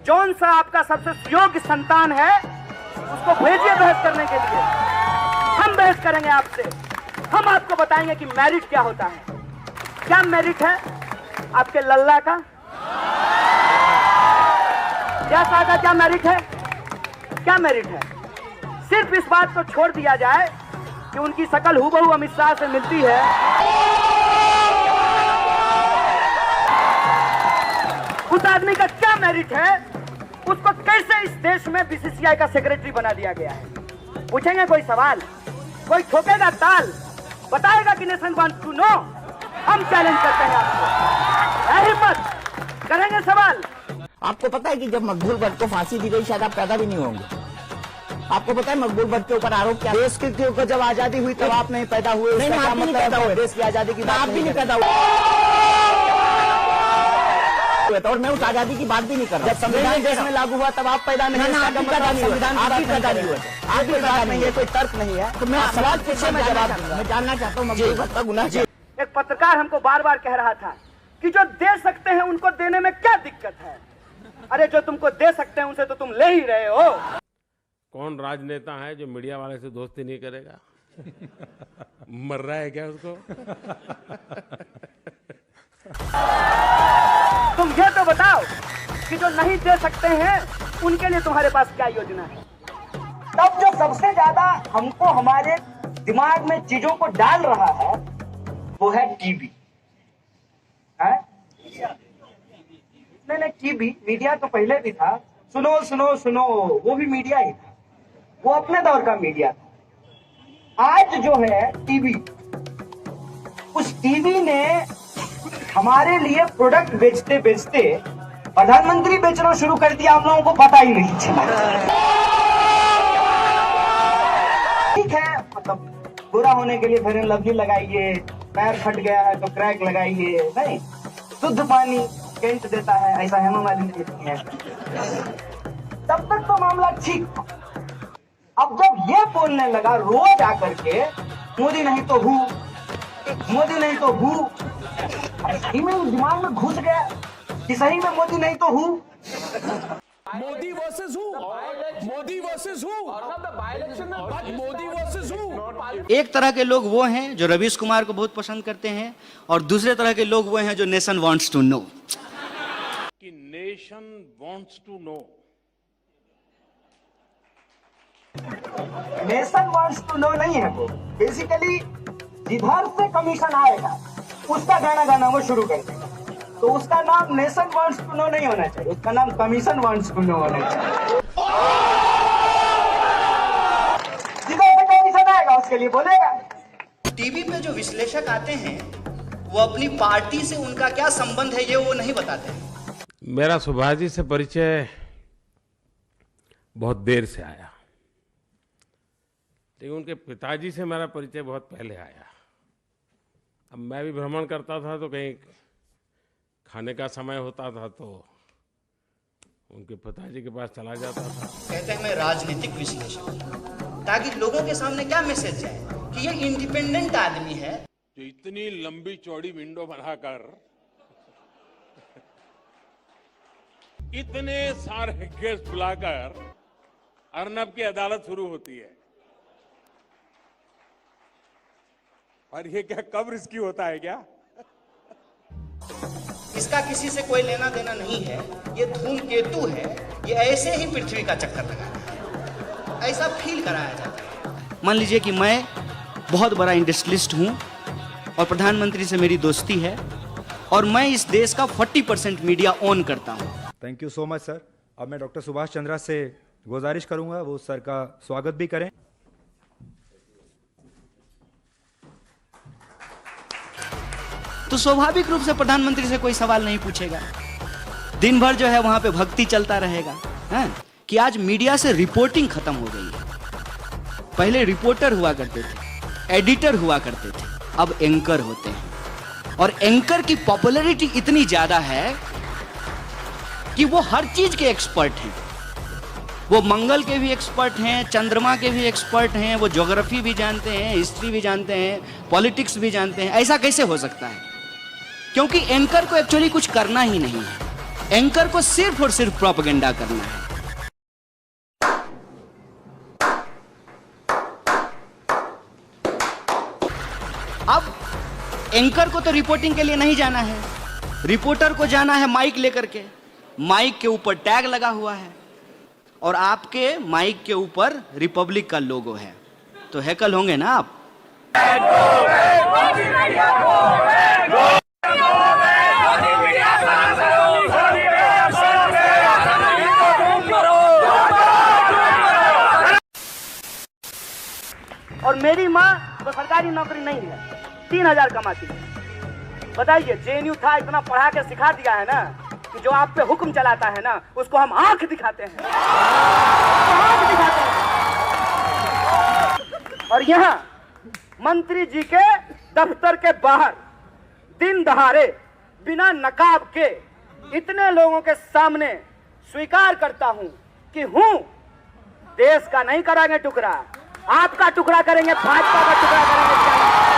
जौन सा आपका सबसे योग्य संतान है उसको भेजिए बहस करने के लिए। हम बहस करेंगे आपसे। हम आपको बताएंगे कि मेरिट क्या होता है। क्या मेरिट है आपके लल्ला का? क्या का क्या मेरिट है? क्या मेरिट है? सिर्फ इस बात को छोड़ दिया जाए कि उनकी शकल हूबहू अमित शाह से मिलती है। उस आदमी का क्या मेरिट है? उसको कैसे इस देश में बीसीसीआई का सेक्रेटरी बना दिया गया है? पूछेंगे कोई सवाल? कोई ठोकेगा ताल? बताएगा कि नेशन वांट्स टू नो? हम चैलेंज करते हैं आपको। है हिम्मत? करेंगे सवाल। आपको पता है कि जब मकबूल भट्ट को फांसी दी गई शायद आप पैदा भी नहीं होंगे। आपको पता है मकबूल भट्ट के ऊपर आरोप क्या? देश की जब आजादी हुई तब आप नहीं पैदा हुए। नहीं, आप नहीं पैदा हुए। देश की आजादी की बात आप भी नहीं पैदा हुए और मैं उस आजादी की बात भी नहीं कर रहा। जब संविधान देश में लागू हुआ तब आप पैदा नहीं हुए। आप भी पैदा नहीं हुए। आप भी पैदा नहीं है। कोई तर्क नहीं है। तो मैं सवाल पूछे मैं जवाब दूंगा। मैं जानना चाहता हूँ मकबूल भट्ट का गुनाह। एक पत्रकार हमको बार बार कह रहा था कि जो दे सकते हैं उनको देने में क्या दिक्कत है? अरे जो तुमको दे सकते हैं उनसे तो तुम ले ही रहे हो। कौन राजनेता है जो मीडिया वाले से दोस्ती नहीं करेगा? मर रहा है क्या उसको? तुम ये तो बताओ कि जो नहीं दे सकते हैं उनके लिए तुम्हारे पास क्या योजना है? तब जो सबसे ज्यादा हमको हमारे दिमाग में चीजों को डाल रहा है वो है टीबी। नहीं, टीबी मीडिया तो पहले भी था। सुनो सुनो सुनो, वो भी मीडिया ही था। वो अपने दौर का मीडिया था। आज जो है टीवी, उस टीवी ने हमारे लिए प्रोडक्ट बेचते बेचते प्रधानमंत्री बेचना शुरू कर दिया। हम लोगों को पता ही नहीं चला। ठीक है, मतलब बुरा होने के लिए फेयर एंड लवली लगाइए, पैर फट गया है तो क्रैक लगाइए, नहीं शुद्ध पानी केंट देता है, ऐसा हेमामालिनी देती है। तब तक तो मामला ठीक था। अब जब ये बोलने लगा रोज आकर के मोदी नहीं तो हूँ, मोदी नहीं तो हूँ, दिमाग में घुस गया कि सही में मोदी नहीं तो हूँ। मोदी वर्सेस हू, मोदी वर्सेस हू, मोदी वर्सेस हू। एक तरह के लोग वो हैं जो रवीश कुमार को बहुत पसंद करते हैं और दूसरे तरह के लोग वो हैं जो नेशन वांट्स टू नो। कि nation wants to know. Nation wants to know नहीं है वो। बेसिकली जिधर से कमीशन आएगा उसका गाना गाना वो शुरू कर देगा। तो उसका नाम नेशन वांट्स टू नो नहीं होना चाहिए, उसका नाम कमीशन वांट्स टू नो होना चाहिए। जिधर से कमीशन आएगा उसके लिए बोलेगा। टीवी पे जो विश्लेषक आते हैं वो अपनी पार्टी से उनका क्या संबंध है ये वो नहीं बताते हैं। मेरा सुभाष जी से परिचय बहुत देर से आया, लेकिन उनके पिताजी से मेरा परिचय बहुत पहले आया। अब मैं भी भ्रमण करता था तो कहीं खाने का समय होता था तो उनके पिताजी के पास चला जाता था। कहते हैं मैं राजनीतिक विश्लेषक, ताकि लोगों के सामने क्या मैसेज जाए कि ये इंडिपेंडेंट आदमी है जो इतनी लंबी चौड़ी विंडो बनाकर इतने सारे गेस्ट बुलाकर अर्नब की अदालत शुरू होती है। और ये क्या कब रिस्की होता है क्या? इसका किसी से कोई लेना देना नहीं है। ये धूमकेतु है, ये ऐसे ही पृथ्वी का चक्कर लगा रहा है, ऐसा फील कराया जाता है। मान लीजिए कि मैं बहुत बड़ा इंडस्ट्रियलिस्ट हूँ और प्रधानमंत्री से मेरी दोस्ती है और मैं इस देश का 40% मीडिया ओन करता हूँ। Thank you so much sir. अब मैं डॉक्टर सुभाष चंद्रा से गुजारिश करूंगा वो सर का स्वागत भी करें। तो स्वाभाविक रूप से प्रधानमंत्री से कोई सवाल नहीं पूछेगा। दिन भर जो है वहां पे भक्ति चलता रहेगा। कि आज मीडिया से रिपोर्टिंग खत्म हो गई है। पहले रिपोर्टर हुआ करते थे, एडिटर हुआ करते थे, अब एंकर होते हैं। और एंकर की पॉपुलैरिटी इतनी ज्यादा है कि वो हर चीज के एक्सपर्ट हैं। वो मंगल के भी एक्सपर्ट हैं, चंद्रमा के भी एक्सपर्ट हैं, वो ज्योग्राफी भी जानते हैं, हिस्ट्री भी जानते हैं, पॉलिटिक्स भी जानते हैं। ऐसा कैसे हो सकता है? क्योंकि एंकर को एक्चुअली कुछ करना ही नहीं है। एंकर को सिर्फ और सिर्फ प्रोपेगेंडा करना है। अब एंकर को तो रिपोर्टिंग के लिए नहीं जाना है, रिपोर्टर को जाना है माइक लेकर के। माइक के ऊपर टैग लगा हुआ है और आपके माइक के ऊपर रिपब्लिक का लोगो है, तो हैकल होंगे ना आप। और मेरी माँ तो सरकारी नौकरी नहीं है, 3000 कमाती है। बताइए, जेएनयू था, इतना पढ़ा के सिखा दिया है ना कि जो आप पे हुक्म चलाता है ना उसको हम आंख दिखाते हैं, आंख दिखाते हैं। और यहाँ मंत्री जी के दफ्तर के बाहर दिन दहाड़े बिना नकाब के इतने लोगों के सामने स्वीकार करता हूं कि हूं, देश का नहीं कराएंगे टुकड़ा, आपका टुकड़ा करेंगे, भाजपा का टुकड़ा करेंगे।